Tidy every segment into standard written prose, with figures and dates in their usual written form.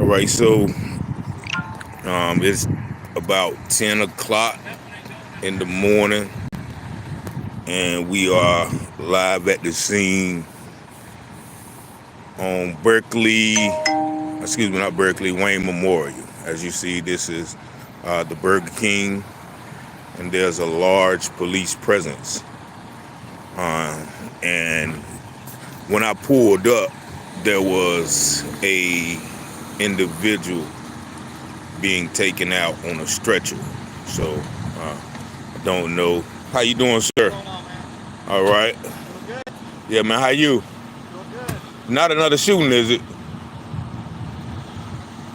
right, so it's about 10 o'clock in the morning, and we are live at the scene on not Berkeley, Wayne Memorial. As you see, this is the Burger King, and there's a large police presence. And when I pulled up, there was a individual being taken out on a stretcher. So I don't know. How you doing, sir? All right. Yeah, man. How you? Not another shooting, is it?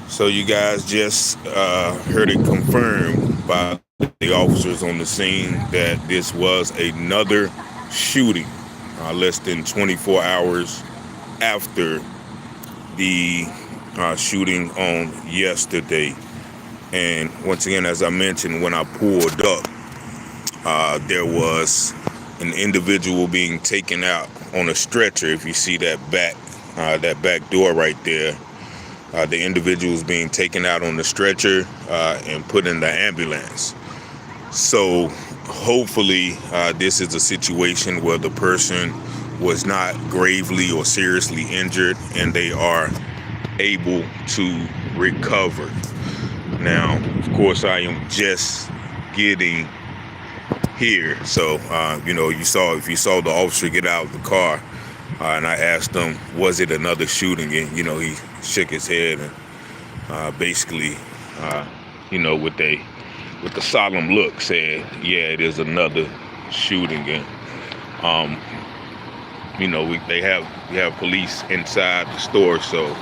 So you guys just heard it confirmed by the officers on the scene that this was another shooting, less than 24 hours after the shooting on yesterday. And once again, as I mentioned, when I pulled up, there was an individual being taken out on a stretcher. If you see that back door right there, the individual is being taken out on the stretcher and put in the ambulance. So hopefully this is a situation where the person was not gravely or seriously injured and they are able to recover. Now, of course, I am just getting here. So, if you saw the officer get out of the car, and I asked him, was it another shooting? And, he shook his head and basically, with the solemn look said, yeah, it is another shooting. And, we have police inside the store. So,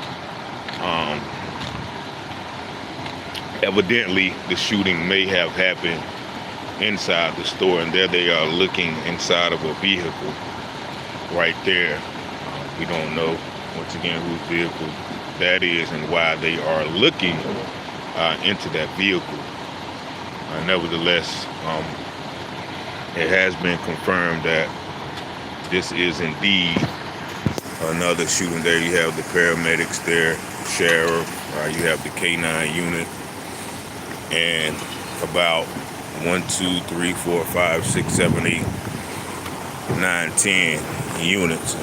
evidently the shooting may have happened inside the store, and there they are looking inside of a vehicle right there. We don't know, once again, whose vehicle that is and why they are looking into that vehicle. Nevertheless, it has been confirmed that this is indeed another shooting. There you have the paramedics there, the sheriff, you have the K9 unit, and about 1, 2, 3, 4, 5, 6, 7, 8, 9, 10 units.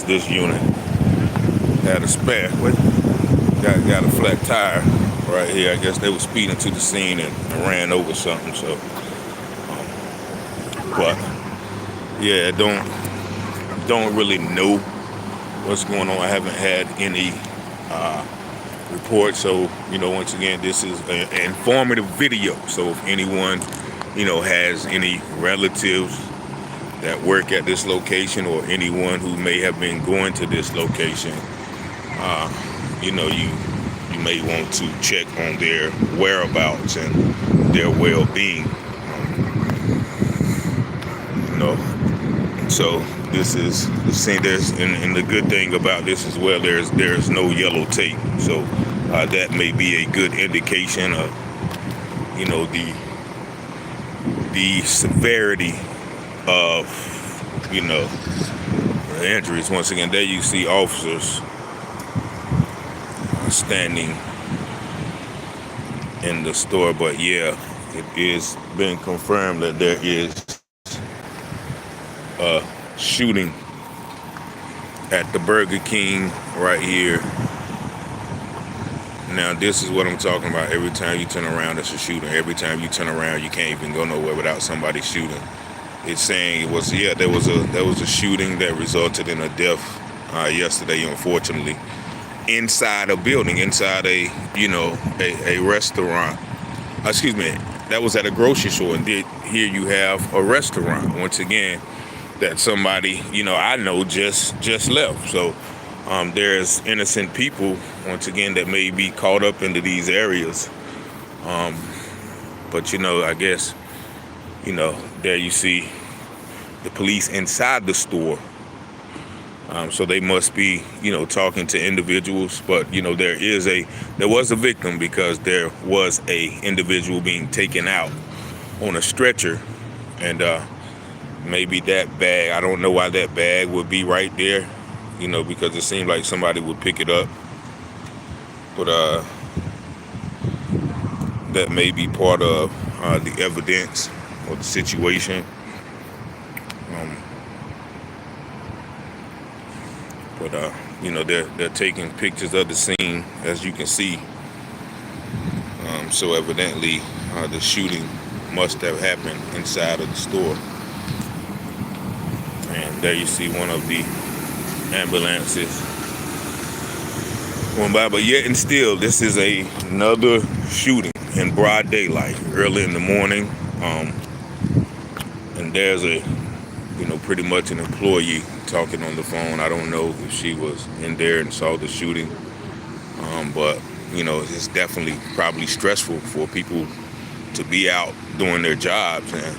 This unit had a spare. Got a flat tire right here. I guess they were speeding to the scene and ran over something. So, but yeah, don't really know what's going on. I haven't had any report. So, once again, this is an informative video. So if anyone, has any relatives that work at this location or anyone who may have been going to this location, you may want to check on their whereabouts and their well-being. So this is the scene. And the good thing about this as well, there's no yellow tape. So that may be a good indication of, the severity of, the injuries. Once again, there you see officers standing in the store. But yeah, it is been confirmed that there is a shooting at the Burger King right here. Now, this is what I'm talking about. Every time you turn around, there's a shooting. Every time you turn around, you can't even go nowhere without somebody shooting. It's saying there was a shooting that resulted in a death yesterday, unfortunately, inside a building, inside a restaurant. Excuse me, that was at a grocery store, and here you have a restaurant. Once again, that somebody I know just left. So there's innocent people, once again, that may be caught up into these areas. But I guess there you see the police inside the store. So they must be, talking to individuals. But, there was a victim, because there was a individual being taken out on a stretcher. And maybe that bag, I don't know why that bag would be right there, because it seemed like somebody would pick it up but that may be part of the evidence or the situation. Um, but they're taking pictures of the scene, as you can see. So evidently, the shooting must have happened inside of the store. And there you see one of the ambulances going by. But yet and still, this is another shooting in broad daylight, early in the morning. And there's pretty much an employee talking on the phone. I don't know if she was in there and saw the shooting. But it's definitely probably stressful for people to be out doing their jobs and,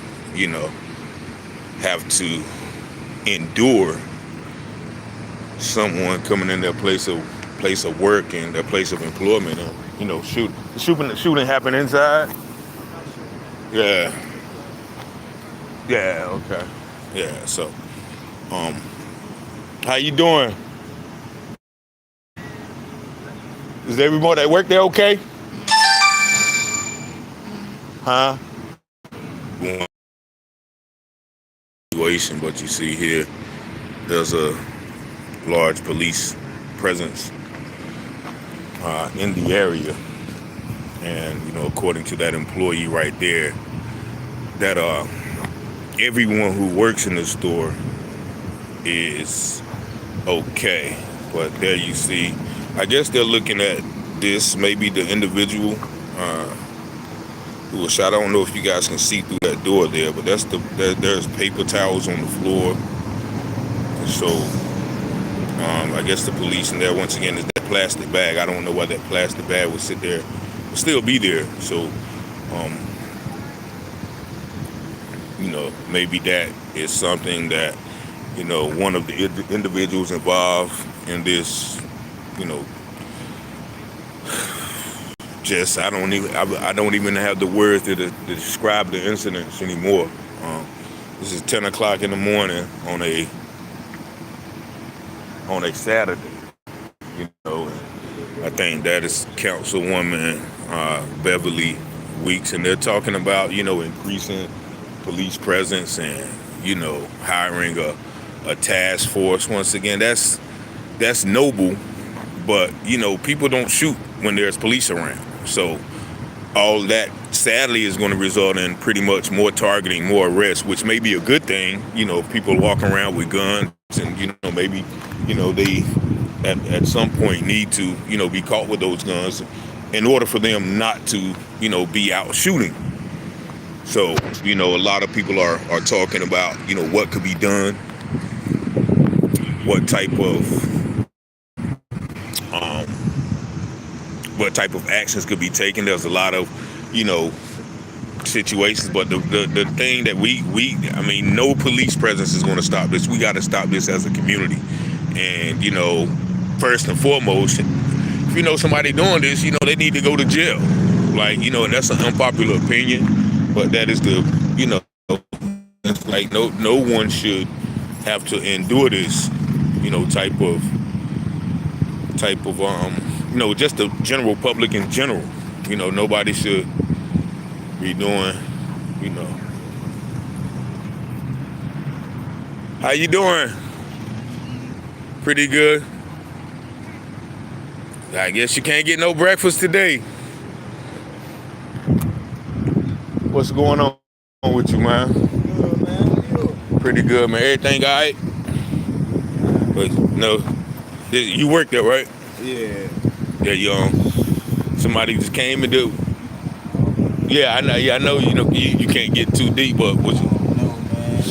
have to endure someone coming in their place of work and their place of employment and, shooting happened inside. Yeah. Yeah, okay. Yeah, so, how you doing? Is everybody at work there okay? Huh? Situation, but you see here, there's a large police presence in the area. And, according to that employee right there, that everyone who works in the store is okay. But there you see, I guess they're looking at this, maybe the individual who was shot. I don't know if you guys can see through that door there, but there's paper towels on the floor. So I guess the police in there, once again, is that plastic bag. I don't know why that plastic bag would sit there, would still be there. So maybe that is something that, one of the individuals involved in this, I don't even have the words to describe the incidents anymore. This is 10 o'clock in the morning on a Saturday. I think that is Councilwoman Beverly Weeks, and they're talking about, increasing police presence and, hiring a task force. Once again, that's noble, but, people don't shoot when there's police around. So all that sadly is going to result in pretty much more targeting, more arrests, which may be a good thing. People walking around with guns and, maybe, they at some point need to, be caught with those guns in order for them not to, be out shooting. So, a lot of people are talking about, what could be done, what type of actions could be taken. There's a lot of, situations, but the thing that no police presence is going to stop this. We got to stop this as a community. And, first and foremost, if somebody doing this, they need to go to jail. And that's an unpopular opinion, but that is it's like no one should have to endure this, type of just the general public in general. Nobody should be doing, How you doing? Pretty good. I guess you can't get no breakfast today. What's going on with you, man? Good, man. Pretty good, man. Everything all right? But you work there, right? Yeah. Yeah, somebody just came and do. Yeah, I know. Yeah, I know. You can't get too deep, but was it? No, man.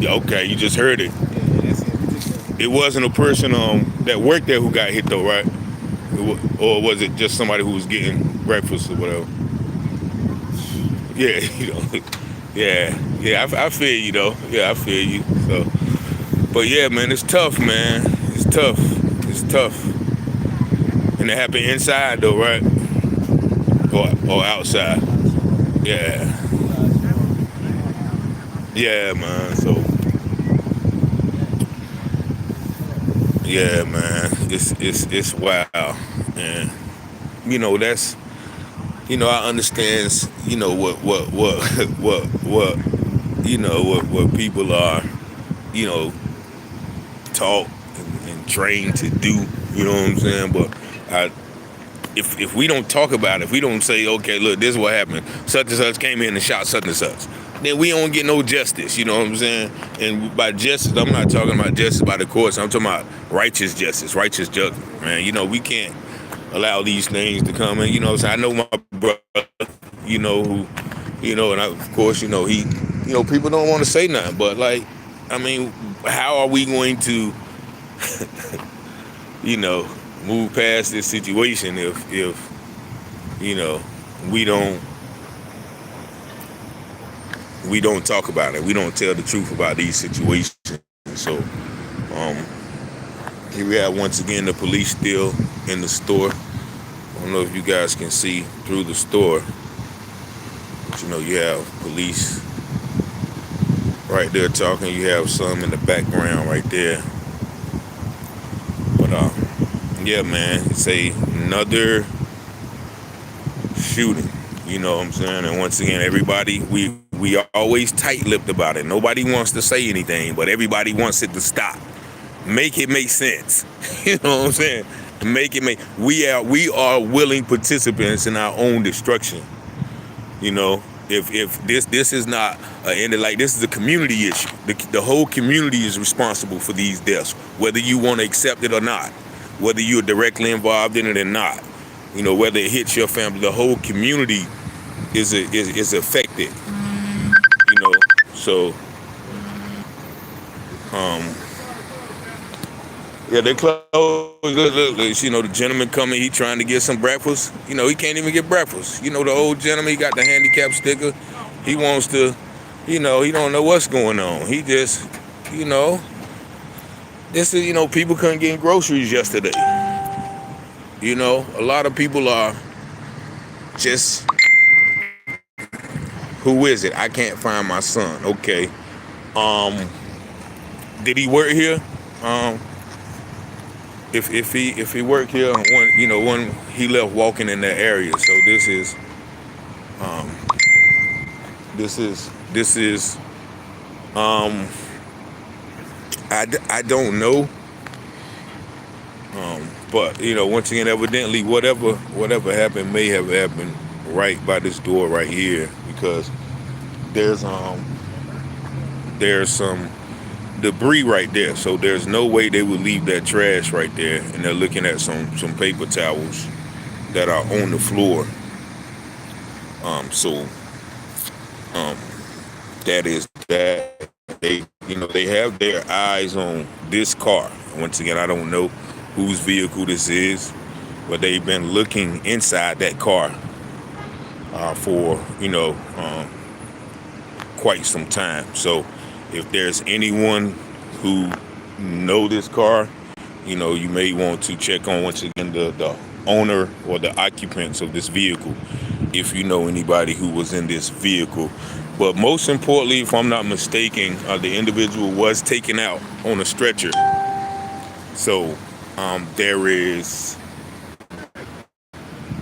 Yeah, okay. You just heard it. Yeah, that's it. It wasn't a person that worked there who got hit though, right? Or was it just somebody who was getting breakfast or whatever? Yeah, yeah. I feel you though. Yeah, I feel you. So, but yeah, man, it's tough, man. It's tough. And it happened inside though, right? Or outside. Yeah. Yeah, man. So Yeah, man, it's wild, and that's I understand what what people are you know taught and trained to do. You know what I'm saying? But I, if we don't talk about it, if we don't say, okay, look, this is what happened. Such and such came in and shot such and such. Then we don't get no justice. You know what I'm saying? And by justice, I'm not talking about justice by the courts. I'm talking about righteous justice, righteous judgment. Man, we can't allow these things to come in. You know what I'm saying? I know my brother. Who, and of course, he, people don't want to say nothing. But like, I mean, how are we going to, you know, move past this situation if we don't talk about it. We don't tell the truth about these situations. So here we have once again the police still in the store. I don't know if you guys can see through the store, but you have police right there talking. You have some in the background right there. But yeah, man, it's another shooting. You know what I'm saying? And once again, everybody, we are always tight-lipped about it. Nobody wants to say anything, but everybody wants it to stop. Make it make sense. You know what I'm saying? We are willing participants in our own destruction. If this is not this is a community issue. The whole community is responsible for these deaths, whether you want to accept it or not, whether you're directly involved in it or not. Whether it hits your family, the whole community is affected. So yeah, they closed. Look, the gentleman coming, he trying to get some breakfast. He can't even get breakfast. The old gentleman, he got the handicap sticker. He wants to, he don't know what's going on. He just, this is, people couldn't get groceries yesterday. A lot of people are just, who is it? I can't find my son. Okay. Did he work here? If he worked here, when he left walking in that area. So this is I don't know. But once again, evidently whatever happened may have happened right by this door right here, because there's some debris right there, so there's no way they would leave that trash right there. And they're looking at some paper towels that are on the floor. So that is that. They have their eyes on this car. Once again, I don't know whose vehicle this is, but they've been looking inside that car for quite some time. So if there's anyone who know this car, you may want to check on, once again, the owner or the occupants of this vehicle, if you know anybody who was in this vehicle. But most importantly, if I'm not mistaken, the individual was taken out on a stretcher. So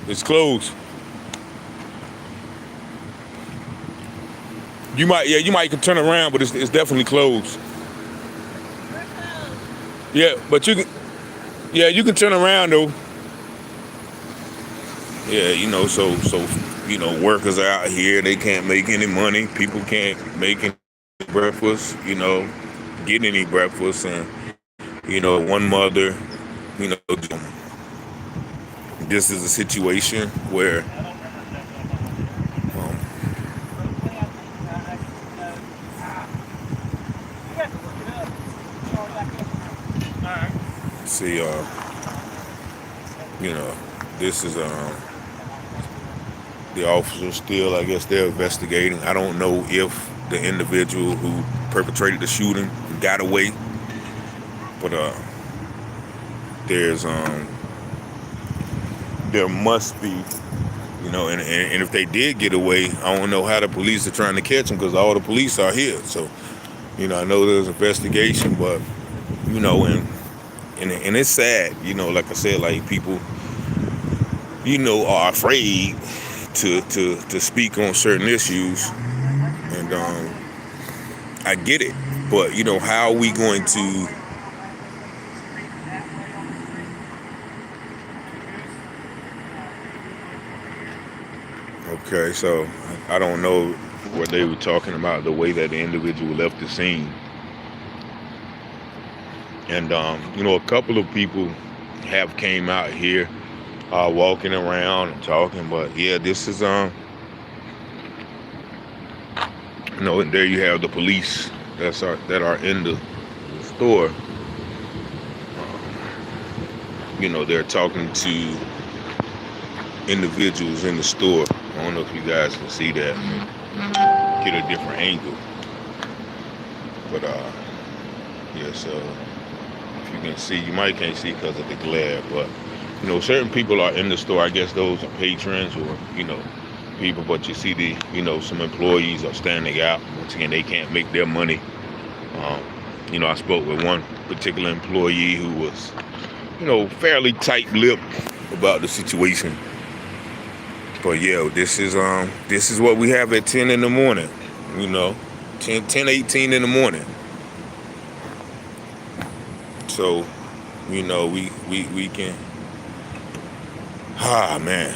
it's closed. You might can turn around, but it's definitely closed. Yeah, but you can turn around though. Yeah, so workers are out here, they can't make any money. People can't make any breakfast, get any breakfast. And, one mother, this is a situation where this is the officers still, I guess they're investigating. I don't know if the individual who perpetrated the shooting got away, but there must be, and if they did get away, I don't know how the police are trying to catch them, because all the police are here. So I know there's investigation, but and and it's sad, like I said, like people, are afraid to speak on certain issues, and I get it, but how are we going to? Okay, so I don't know what they were talking about, the way that the individual left the scene, and a couple of people have came out here, walking around and talking, but yeah, this is and there you have the police that are in the store. They're talking to individuals in the store. I don't know if you guys can see that, get a different angle, but yeah. So if you can see, you might can't see because of the glare, but certain people are in the store. I guess those are patrons or people, but you see some employees are standing out. Once again, they can't make their money. I spoke with one particular employee who was fairly tight-lipped about the situation. But yeah, this is what we have at 10 in the morning. 10:18 in the morning. So we can, man,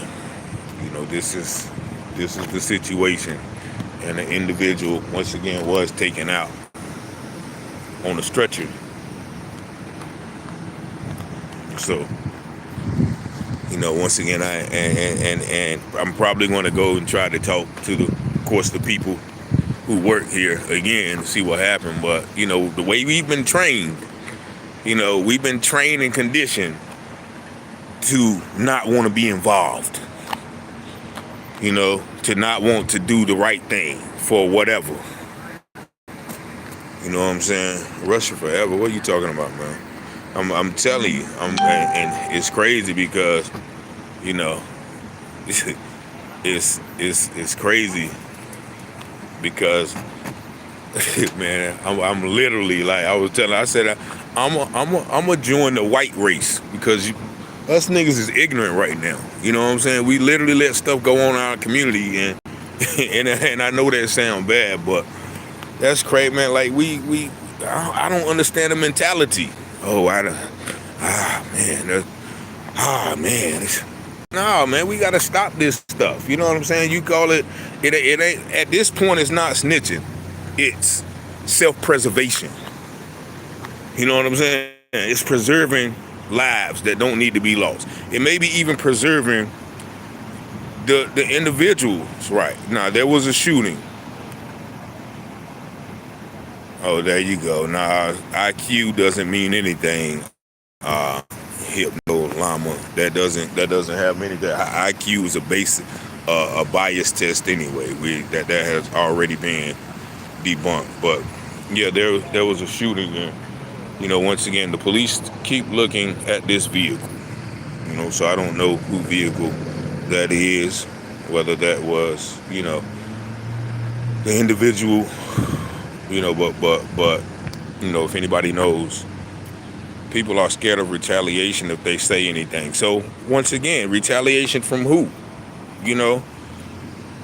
this is the situation, and the individual once again was taken out on a stretcher. So once again, and I'm probably going to go and try to talk to of course, the people who work here again to see what happened. But the way we've been trained, we've been trained and conditioned to not want to be involved. To not want to do the right thing for whatever. You know what I'm saying? Russia forever. What are you talking about, man? I'm telling you, and it's crazy because, it's crazy because, man, I'm literally like I said I'm gonna join the white race because us niggas is ignorant right now. You know what I'm saying? We literally let stuff go on in our community, and and I know that sound bad, but that's crazy, man. Like I don't understand the mentality. Oh, man. No, man, we gotta stop this stuff. You know what I'm saying? You call it ain't at this point. It's not snitching. It's self-preservation. You know what I'm saying? It's preserving lives that don't need to be lost. It may be even preserving the individuals. Right now, there was a shooting. Oh, there you go. Nah, IQ doesn't mean anything. Hypno llama. That doesn't have anything. IQ is a bias test anyway. That has already been debunked. But yeah, there was a shooting, and once again, the police keep looking at this vehicle. So I don't know who vehicle that is, whether that was the individual. But if anybody knows, people are scared of retaliation if they say anything. So once again, retaliation from who?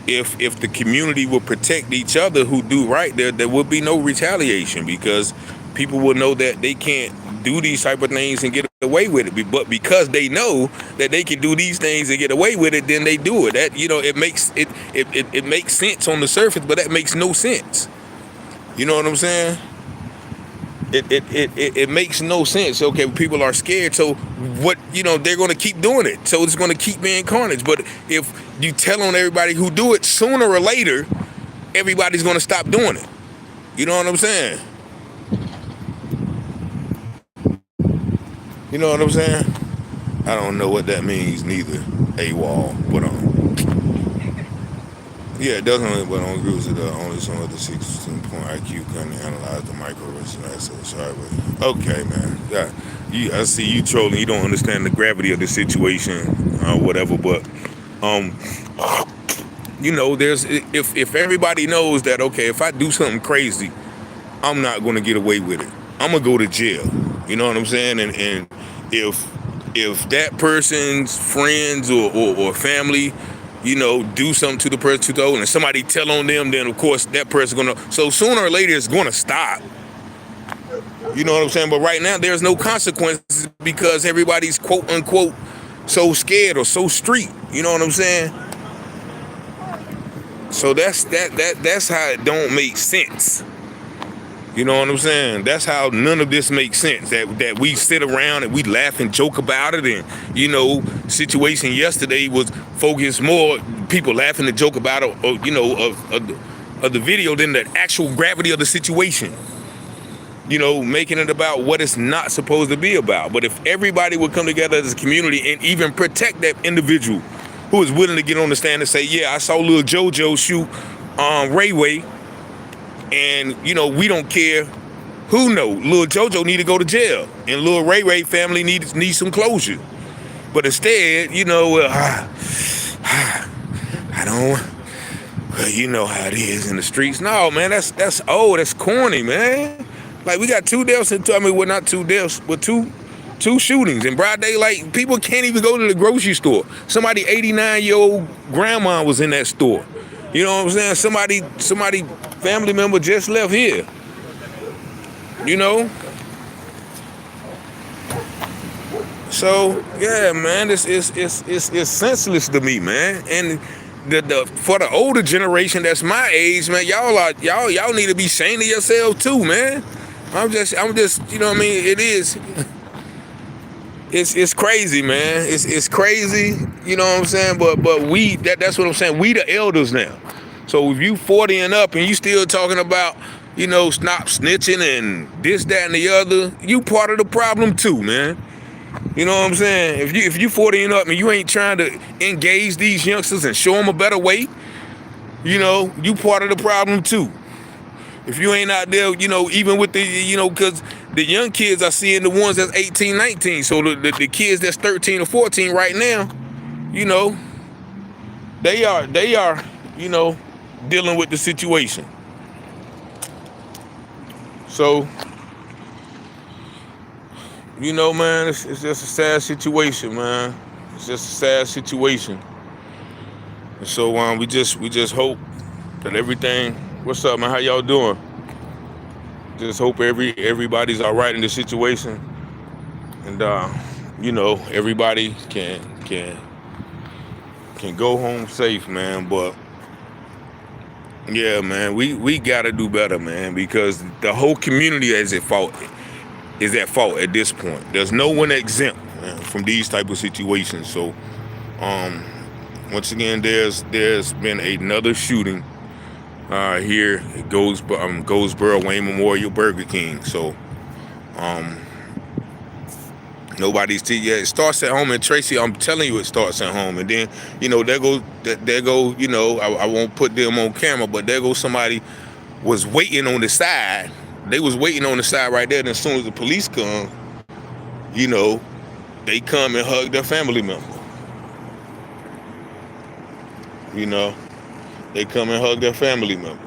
If the community will protect each other who do right, there will be no retaliation, because people will know that they can't do these type of things and get away with it. But because they know that they can do these things and get away with it, then they do it. That it makes sense on the surface, but that makes no sense. You know what I'm saying? It makes no sense. Okay, people are scared, so what? They're going to keep doing it. So it's going to keep being carnage. But if you tell on everybody who do it, sooner or later, everybody's going to stop doing it. You know what I'm saying? You know what I'm saying? I don't know what that means neither. AWOL, but yeah, it doesn't, but on groups that only some of the 16-point IQ can analyze the micro resonance. Okay, man. Yeah, I see you trolling. You don't understand the gravity of the situation, whatever. But there's if everybody knows that, okay, if I do something crazy, I'm not gonna get away with it. I'm gonna go to jail. You know what I'm saying? And if that person's friends or family, do something to the person too old, and somebody tell on them, then of course that person's gonna. So sooner or later it's gonna stop. You know what I'm saying? But right now there's no consequences because everybody's quote unquote so scared or so street. You know what I'm saying? So that's how it don't make sense. You know what I'm saying? That's how none of this makes sense. That we sit around and we laugh and joke about it, and situation yesterday was focused more people laughing and joke about it, of the video than the actual gravity of the situation. Making it about what it's not supposed to be about. But if everybody would come together as a community and even protect that individual who is willing to get on the stand and say, yeah, I saw little JoJo shoot Ray Ray. And, we don't care who know. Lil JoJo need to go to jail. And Lil Ray Ray family needs some closure. But instead, I don't, you know how it is in the streets. No, man, that's old. That's corny, man. Like, we got 2 deaths, well, not 2 deaths, but two shootings in broad daylight. People can't even go to the grocery store. Somebody 89-year-old grandma was in that store. You know what I'm saying? Somebody family member just left here. So yeah, man, it's senseless to me, man. And for the older generation that's my age, man, y'all need to be ashamed of yourselves too, man. I'm just, you know what I mean? It is. It's crazy, man. It's crazy, you know what I'm saying? But that's what I'm saying. We the elders now. So if you 40 and up and you still talking about, stop snitching and this, that, and the other, you part of the problem too, man. You know what I'm saying? If you 40 and up and you ain't trying to engage these youngsters and show them a better way, you part of the problem too. If you ain't out there, even with the, because the young kids are seeing the ones that's 18, 19. So the kids that's 13 or 14 right now, they are, dealing with the situation. So, man, it's just a sad situation, man. It's just a sad situation. And so we just hope that everything. What's up, man? How y'all doing? Just hope everybody's all right in the situation, and everybody can go home safe, man. But yeah, man, we gotta do better, man, because the whole community is at fault at this point. There's no one exempt, man, from these type of situations. So once again, there's been another shooting here at Goldsboro Wayne Memorial Burger King. So nobody's it starts at home. And Tracy, I'm telling you, it starts at home. And then there go I won't put them on camera, but there goes somebody was waiting on the side. They was waiting on the side right there, and as soon as the police come, they come and hug their family member. They come and hug their family member.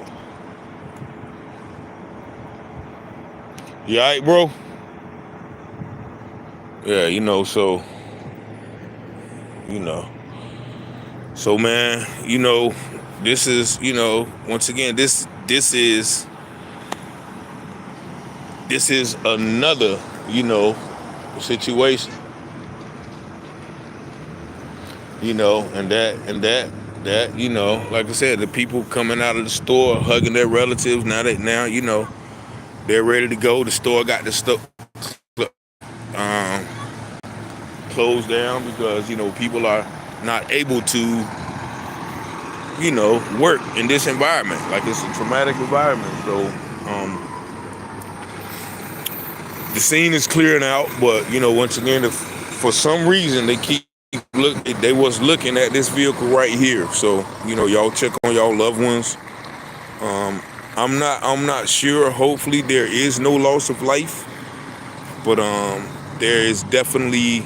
You all right, bro? Yeah, so, So, man, this is, once again, this is another, situation. And that, like I said, the people coming out of the store hugging their relatives. Now they're ready to go. The store got the stuff closed down because people are not able to work in this environment. Like, it's a traumatic environment. So the scene is clearing out, but once again, if for some reason they was looking at this vehicle right here. So y'all check on y'all loved ones. I'm not sure. Hopefully there is no loss of life, but there is definitely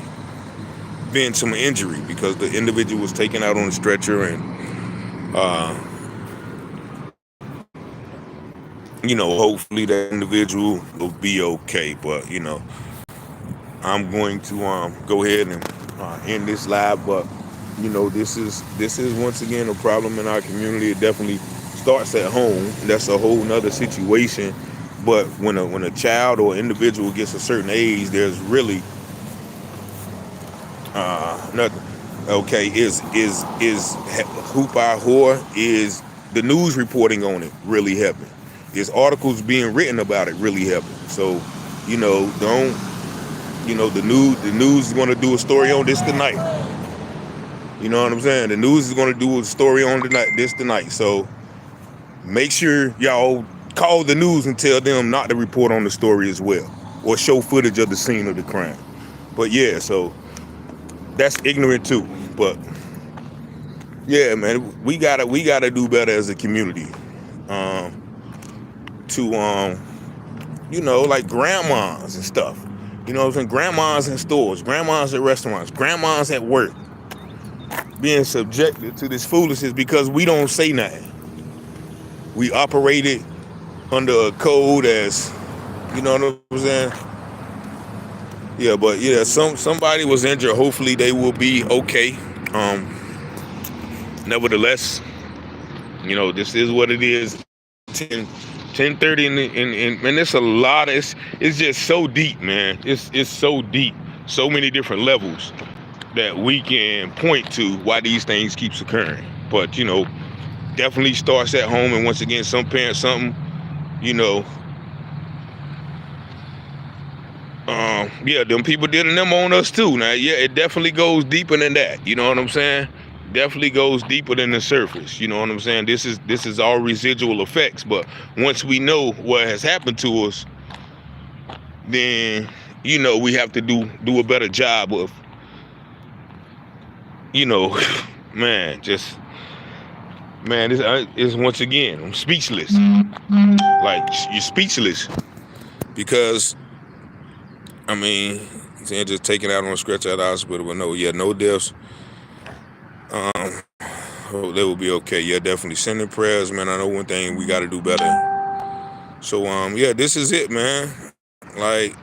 been some injury because the individual was taken out on a stretcher, and hopefully that individual will be okay. But I'm going to go ahead and end this live. But this is once again a problem in our community. It definitely starts at home. That's a whole nother situation. But when a child or individual gets a certain age, there's really nothing. Okay, is Hoopah Whore, is the news reporting on it really helping? Is articles being written about it really helping? So, don't the news is going to do a story on this tonight. You know what I'm saying? The news is going to do a story on this tonight. So make sure y'all call the news and tell them not to report on the story as well, or show footage of the scene of the crime. But yeah, so that's ignorant too. But yeah, man, we gotta do better as a community. Like grandmas and stuff. You know what I'm saying? Grandmas in stores, grandmas at restaurants, grandmas at work, being subjected to this foolishness because we don't say nothing. We operated under a code as, you know what I'm saying? Yeah, but yeah, somebody was injured. Hopefully they will be okay. Nevertheless, this is what it is. 10:30 and it's a lot of, it's just so deep, man. It's so deep, so many different levels that we can point to why these things keeps occurring. But definitely starts at home. And once again, some parents, them people did them on us too. Now, yeah, it definitely goes deeper than that. You know what I'm saying? Definitely goes deeper than the surface. You know what I'm saying? This is all residual effects. But once we know what has happened to us, then we have to do a better job of it's once again, I'm speechless. Like, you're speechless because saying just taken out on a stretcher at the hospital, but no deaths. Hope they will be okay. Yeah, definitely sending prayers, man. I know one thing we got to do better. So this is it, man. Like,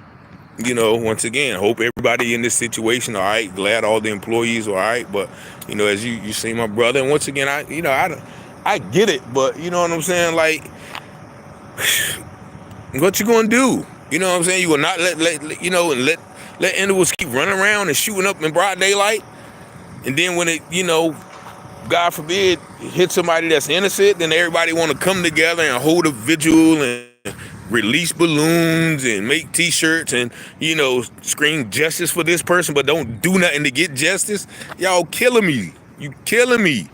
once again, hope everybody in this situation all right. Glad all the employees are all right. But as you see my brother, and once again, I get it, but you know what I'm saying? Like, what you gonna do? You know what I'm saying? You will not let individuals keep running around and shooting up in broad daylight, and then when it God forbid hit somebody that's innocent, then everybody want to come together and hold a vigil and release balloons and make t-shirts and scream justice for this person, but don't do nothing to get justice. Y'all killing me. You killing me.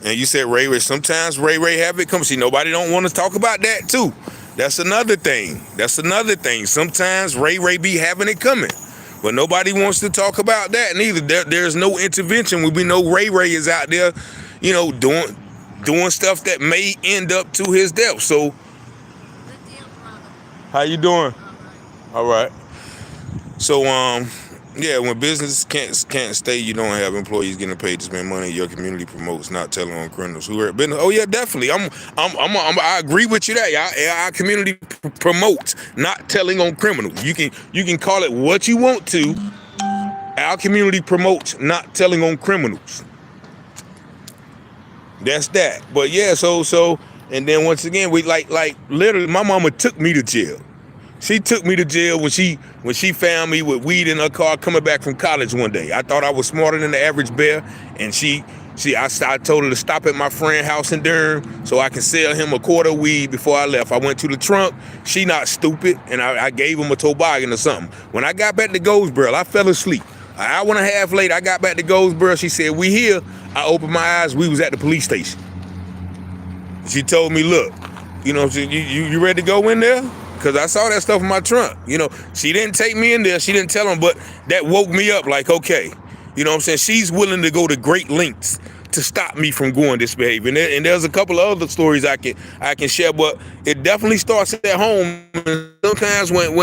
And you said Ray sometimes Ray have it come. See, nobody don't want to talk about that too. That's another thing. Sometimes Ray be having it coming, but nobody wants to talk about that neither. There's no intervention when we know Ray is out there, doing stuff that may end up to his death. So, how you doing? All right. So, when business can't stay, you don't have employees getting paid to spend money. Your community promotes not telling on criminals who hurt business. Oh yeah, definitely. I agree with you there. Our community promotes not telling on criminals. You can call it what you want to. Our community promotes not telling on criminals. That's that. But yeah, so and then once again, we like literally, my mama took me to jail. She took me to jail when she found me with weed in her car coming back from college one day. I thought I was smarter than the average bear, and I told her to stop at my friend's house in Durham so I can sell him a quart of weed before I left. I went to the trunk. She not stupid, and I gave him a toboggan or something. When I got back to Goldsboro, I fell asleep. An hour and a half later, I got back to Goldsboro. She said, "We here." I opened my eyes. We was at the police station. She told me, "Look, you ready to go in there?" Because I saw that stuff in my trunk. She didn't take me in there. She didn't tell him, but that woke me up like, okay. You know what I'm saying? She's willing to go to great lengths to stop me from going this behavior. And there's a couple of other stories I can share, but it definitely starts at home. And sometimes when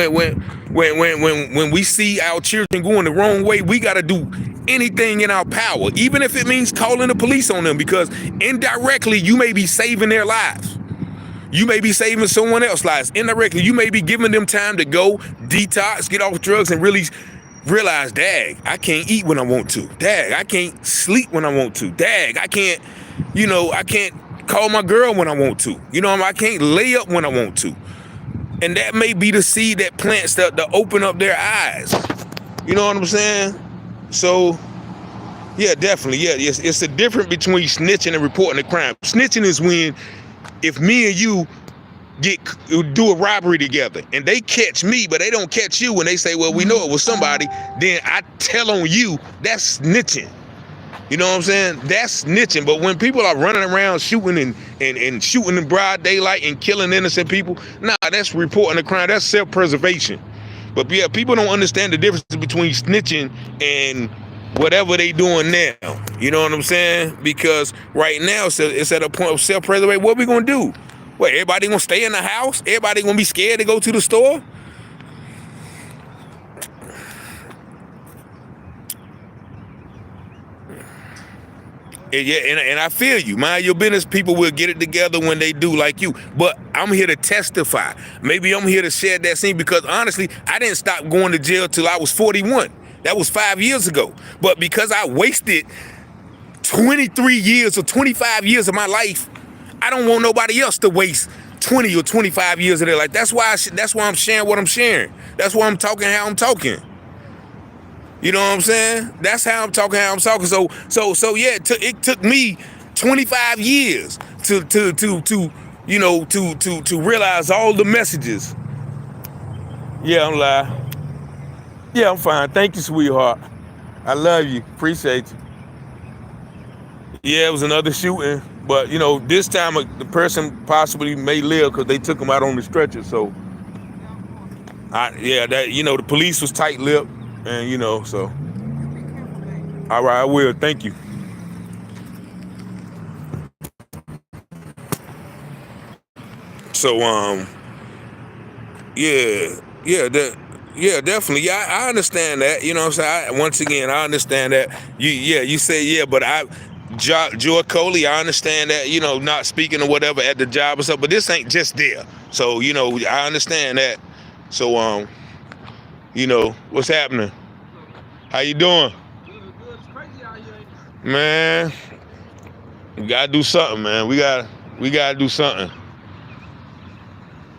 we see our children going the wrong way, we got to do anything in our power, even if it means calling the police on them, because indirectly you may be saving their lives. You may be saving someone else's lives indirectly. You may be giving them time to go detox, get off drugs, and really realize, dag, I can't eat when I want to. Dag, I can't sleep when I want to. Dag, I can't, I can't call my girl when I want to. I can't lay up when I want to. And that may be the seed that plants to open up their eyes. You know what I'm saying? So, yeah, definitely. Yeah, it's the difference between snitching and reporting a crime. Snitching is when, if me and you do a robbery together and they catch me, but they don't catch you, when they say, well, we know it was somebody, then I tell on you, that's snitching. You know what I'm saying? That's snitching. But when people are running around shooting and shooting in broad daylight and killing innocent people, nah, that's reporting a crime. That's self-preservation. But yeah, people don't understand the difference between snitching and whatever they doing now. You know what I'm saying? Because right now it's at a point of self-preservation. What we gonna do? What, everybody gonna stay in the house? Everybody gonna be scared to go to the store? And I feel you. Mind your business, people will get it together when they do, like you. But I'm here to testify. Maybe I'm here to share that scene because honestly, I didn't stop going to jail till I was 41. That was 5 years ago. But because I wasted 23 years or 25 years of my life, I don't want nobody else to waste 20 or 25 years of their life. That's why I'm sharing what I'm sharing. That's why I'm talking how I'm talking. You know what I'm saying? That's how I'm talking. So yeah, it took me 25 years to realize all the messages. Yeah, I'm live. Yeah, I'm fine. Thank you, sweetheart. I love you. Appreciate you. Yeah, it was another shooting, but this time the person possibly may live because they took him out on the stretcher. So, the police was tight-lipped. And so, all right, I will. Thank you. So, definitely. Yeah, I understand that. You know what I'm saying? Once again, I understand that. You say, but Joe Coley, I understand that, not speaking or whatever at the job or stuff, but this ain't just there. So, I understand that. So, what's happening? How you doing? Good. It's crazy out here. Man, we gotta do something, man. We gotta do something.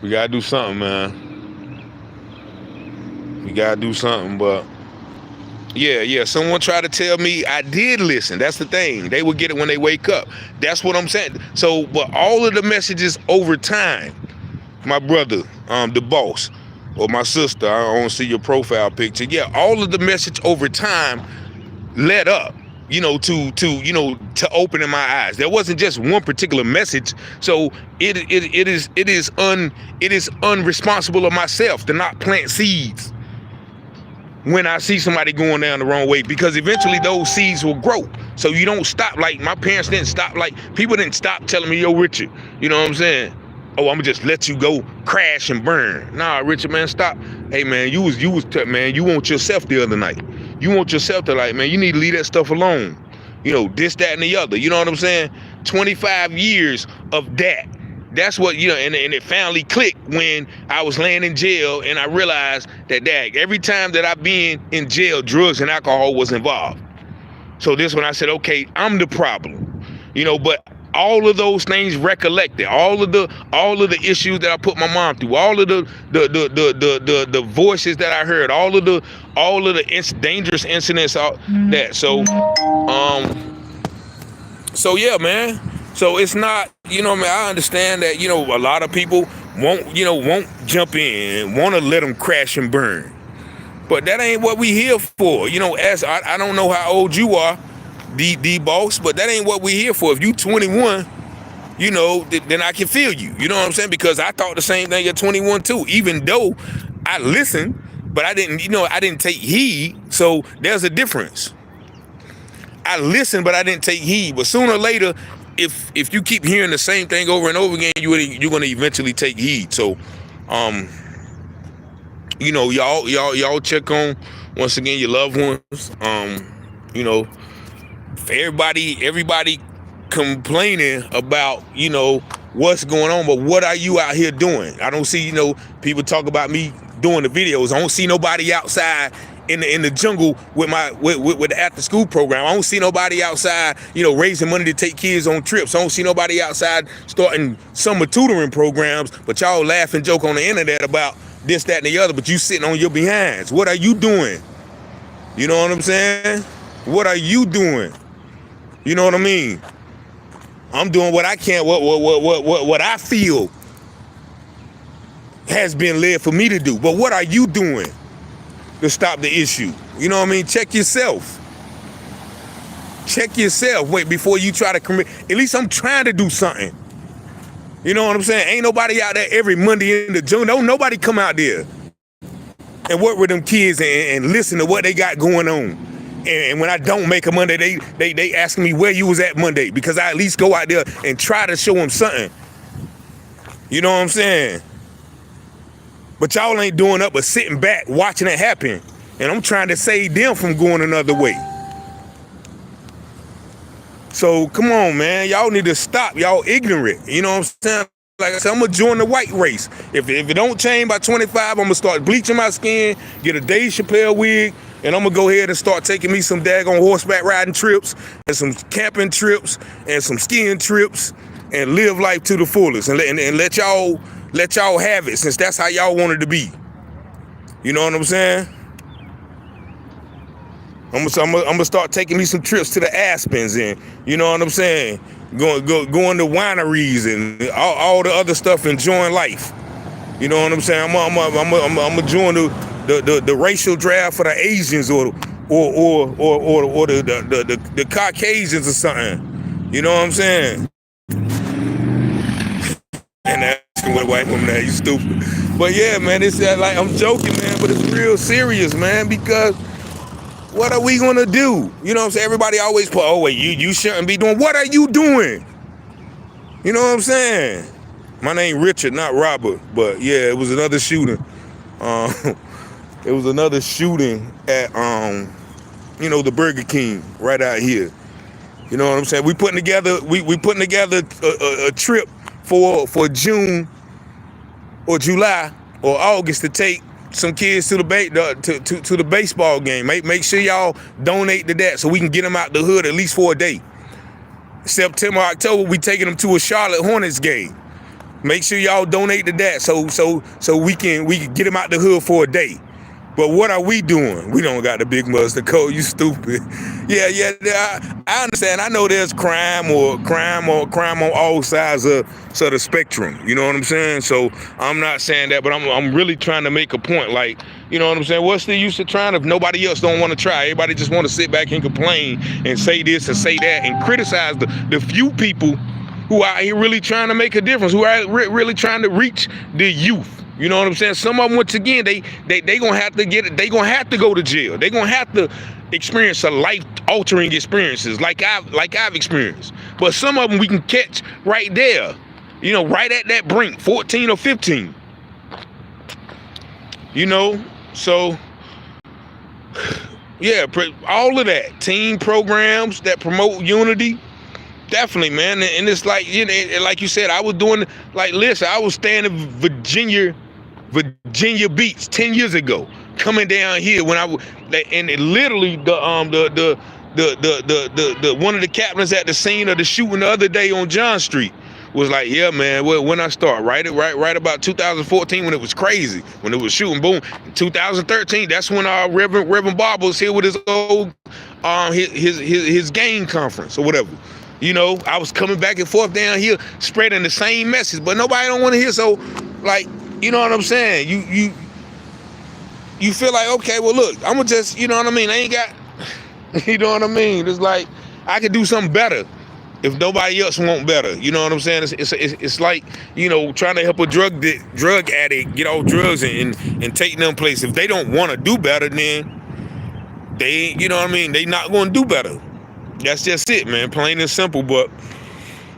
We gotta do something, man. We gotta do something, but yeah. Someone tried to tell me I did listen. That's the thing. They would get it when they wake up. That's what I'm saying. So, but all of the messages over time, my brother, the boss, or my sister, I don't see your profile picture. Yeah, all of the message over time led up, to opening my eyes. There wasn't just one particular message. So it is unresponsible of myself to not plant seeds when I see somebody going down the wrong way, because eventually those seeds will grow. So you don't stop. Like my parents didn't stop. Like people didn't stop telling me, yo, Richard, you know what I'm saying? Oh, I'm gonna just let you go crash and burn. Nah, Richard, man, stop. Hey, man, you want yourself the other night. You want yourself to, like, man, you need to leave that stuff alone. This, that, and the other. You know what I'm saying? 25 years of that. That's what, and it finally clicked when I was laying in jail and I realized that every time that I've been in jail, drugs and alcohol was involved. So this when I said, okay, I'm the problem. But all of those things recollected, all of the issues that I put my mom through, all of the voices that I heard, all of the dangerous incidents, all that. So yeah, man. So it's not, I understand that, a lot of people won't jump in, want to let them crash and burn. But that ain't what we here for. As I don't know how old you are, the boss, but that ain't what we here for. If you 21, then I can feel you. You know what I'm saying? Because I thought the same thing at 21 too, even though I listened, but I didn't take heed. So there's a difference. I listened, but I didn't take heed. But sooner or later, if you keep hearing the same thing over and over again, you're gonna eventually take heed. So, y'all check on, once again, your loved ones. For everybody complaining about, what's going on, but what are you out here doing? I don't see, people talk about me doing the videos. I don't see nobody outside in the jungle with the after school program. I don't see nobody outside, raising money to take kids on trips. I don't see nobody outside starting summer tutoring programs, but y'all laugh and joke on the internet about this, that, and the other, but you sitting on your behinds. What are you doing? You know what I'm saying? What are you doing? You know what I mean? I'm doing what I can, what I feel has been led for me to do. But what are you doing to stop the issue? You know what I mean? Check yourself. Check yourself. Wait, before you try to commit. At least I'm trying to do something. You know what I'm saying? Ain't nobody out there every Monday in the June. Don't nobody come out there and work with them kids and listen to what they got going on. And when I don't make a Monday, they asking me where you was at Monday, because I at least go out there and try to show them something. You know what I'm saying? But y'all ain't doing up but sitting back watching it happen. And I'm trying to save them from going another way. So come on, man. Y'all need to stop. Y'all ignorant. You know what I'm saying? Like I said, I'm going to join the white race. If it don't change by 25, I'm going to start bleaching my skin, get a Dave Chappelle wig, and I'm going to go ahead and start taking me some daggone horseback riding trips and some camping trips and some skiing trips and live life to the fullest and let y'all have it, since that's how y'all wanted to be. You know what I'm saying? I'm gonna start taking me some trips to the Aspens and, you know what I'm saying, going to wineries and all the other stuff, enjoying life. You know what I'm saying? I'm gonna join the racial draft for the Asians or the Caucasians or something. You know what I'm saying? And asking what white woman that, you stupid. But yeah, man, it's like, I'm joking, man, but it's real serious, man, because what are we gonna do? You know what I'm saying? Everybody always put, oh wait, you shouldn't be doing. What are you doing? You know what I'm saying? My name Richard, not Robert, but yeah, it was another shooting. It was another shooting at the Burger King right out here. You know what I'm saying? We putting together a trip for June or July or August to take some kids to the baseball game. Make sure y'all donate to that so we can get them out the hood at least for a day. September, October, we taking them to a Charlotte Hornets game. Make sure y'all donate to that so we can get them out the hood for a day. But what are we doing? We don't got the big mustard coat. You stupid. Yeah. I understand. I know there's crime on all sides of the spectrum. You know what I'm saying? So I'm not saying that, but I'm really trying to make a point. Like, you know what I'm saying? What's the use of trying if nobody else don't want to try? Everybody just want to sit back and complain and say this and say that and criticize the few people who are here really trying to make a difference, who are really trying to reach the youth. You know what I'm saying? Some of them, once again, they gonna have to get it. They gonna have to go to jail. They gonna have to experience a life-altering experiences like I've experienced. But some of them we can catch right there. You know, right at that brink, 14 or 15. You know, so yeah, all of that. Team programs that promote unity. Definitely, man. And it's like, like you said, I was doing, like, listen, I was staying in Virginia Beach 10 years ago, coming down here when and it literally the one of the captains at the scene of the shooting the other day on John Street was like, yeah, man, well, when I start, right about 2014, when it was crazy, when it was shooting, boom. 2013, that's when our Reverend Bob was here with his old his game conference or whatever. You know, I was coming back and forth down here spreading the same message, but nobody don't want to hear. So, like, you know what I'm saying? You feel like, okay, well, look, I'm gonna just, you know what I mean? I ain't got, you know what I mean? It's like I could do something better if nobody else want better. You know what I'm saying? It's like, you know, trying to help a drug addict get off drugs and take them place. If they don't want to do better, then they, you know what I mean? They not gonna do better. That's just it, man. Plain and simple. But,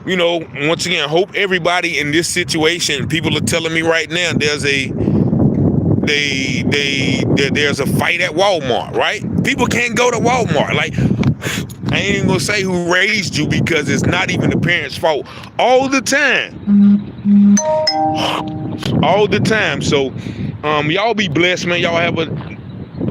you know, once again, hope everybody in this situation, people are telling me right now, there's a fight at Walmart, right? People can't go to Walmart. Like, I ain't even gonna say who raised you because it's not even the parents' fault all the time. All the time. So y'all be blessed, man. Y'all have a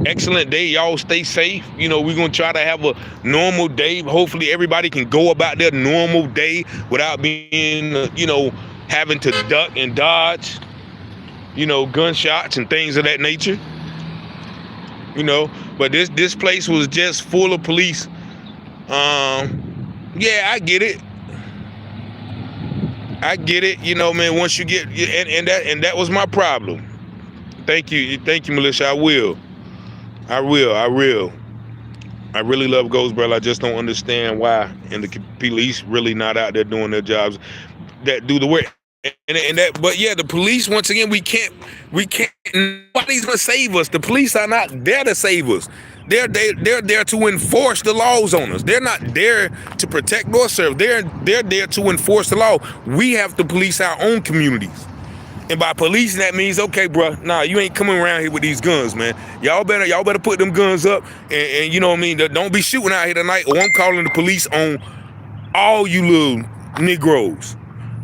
excellent day. Y'all stay safe. You know, we're gonna try to have a normal day. Hopefully everybody can go about their normal day without being having to duck and dodge, gunshots and things of that nature. But this place was just full of police. Yeah, I get it. Man. Once you get and that was my problem. Thank you, Militia. I really love Goldsboro. I just don't understand why, and the police really not out there doing their jobs that do the work. But yeah, the police, once again, we can't. Nobody's gonna save us. The police are not there to save us. They're there to enforce the laws on us. They're not there to protect or serve. They're there to enforce the law. We have to police our own communities. And by policing, that means, okay, bro, nah, you ain't coming around here with these guns, man. Y'all better put them guns up, and you know what I mean. Don't be shooting out here tonight, or I'm calling the police on all you little Negroes.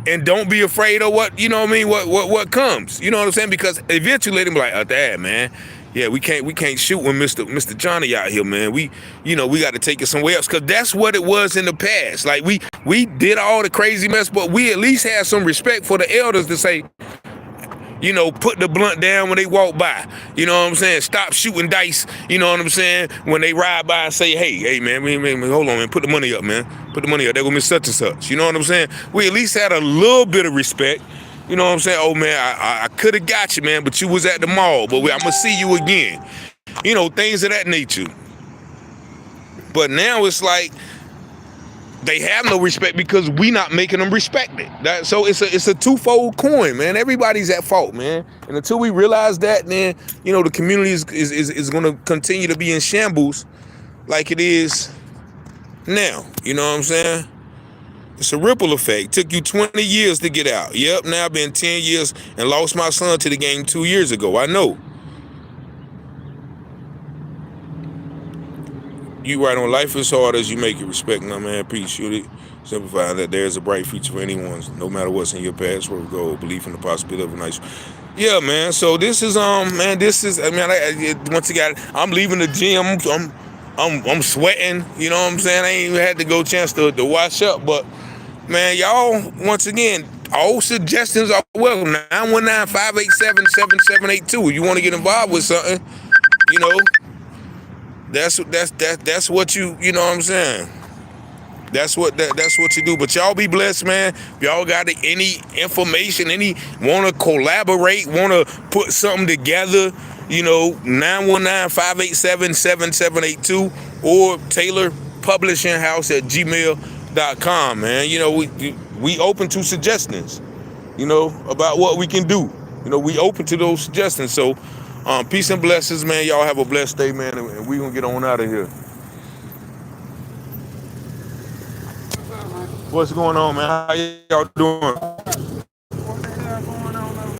And don't be afraid of what what comes. You know what I'm saying? Because eventually they'll be like, oh, Dad, man, yeah, we can't shoot when Mr. Johnny out here, man. We got to take it somewhere else, because that's what it was in the past. Like we did all the crazy mess, but we at least had some respect for the elders to say, put the blunt down when they walk by. You know what I'm saying? Stop shooting dice. You know what I'm saying? When they ride by and say, hey, man, hold on, man. Put the money up, man. Put the money up. There go Miss such and such. You know what I'm saying? We at least had a little bit of respect. You know what I'm saying? Oh, man, I could have got you, man, but you was at the mall. But I'm going to see you again. Things of that nature. But now it's like, they have no respect because we not making them respect it. So it's a twofold coin, man. Everybody's at fault, man. And until we realize that, then the community is going to continue to be in shambles like it is now. You know what I'm saying? It's a ripple effect. Took you 20 years to get out. Yep, now I've been 10 years and lost my son to the game 2 years ago. I know. You write on life is hard as you make it. Respect, my man. Appreciate it. Simplify that there is a bright future for anyone, no matter what's in your past. Where we go, belief in the possibility of a nice. Yeah, man. So this is man. This is. Once again, I'm leaving the gym. I'm sweating. You know what I'm saying? I ain't even had to go chance to wash up. But man, y'all, once again, all suggestions are welcome. 919-587-7782. You want to get involved with something? That's what you know what I'm saying. That's what you do. But y'all be blessed, man. If y'all got any information, want to collaborate, want to put something together, 919-587-7782 or Taylor Publishing House at gmail.com, man. We open to suggestions, about what we can do. We open to those suggestions. So peace and blessings, man. Y'all have a blessed day, man, and we gonna get on out of here. What's going on, man? How y'all doing?